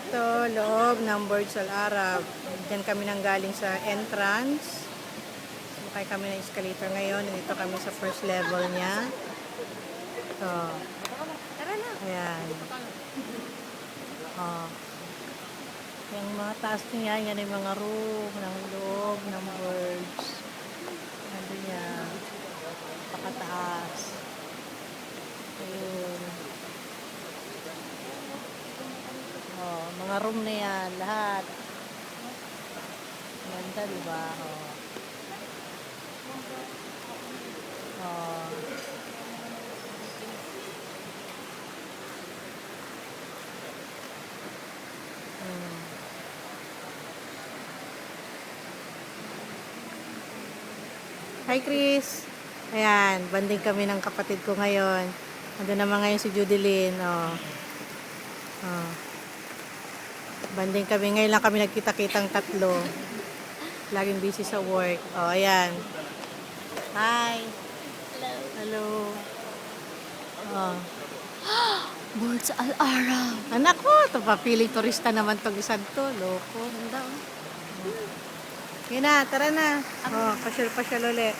Ito, loob ng Burj Al Arab. Diyan kami nanggaling sa entrance. Sumakay kami ng escalator ngayon. Dito kami sa first level niya. Ito. Tara na. Ayan. Oh. Yung mga taas niya, yan yung mga room ng loob ng Burj. Nandun niya. Pakataas. Ayun. Oh, mga room na yan, lahat. Ganda, diba? Oh. Oh. Hmm. Hi, Chris. Ayan, banding kami ng kapatid ko ngayon. Ando naman ngayon si Judilyn. Oh. Oh. Banding kami. Ngayon lang kami nagkita-kitang tatlo. Laging busy sa work. Oh, ayan. Hi. Hello. Hello. Oh. Burj Al Arab. Anak ko, ito pa, piling turista naman tong isang to. Loko. Ganda oh. Yun na, tara na. Oh, pasyal-pasyal ulit.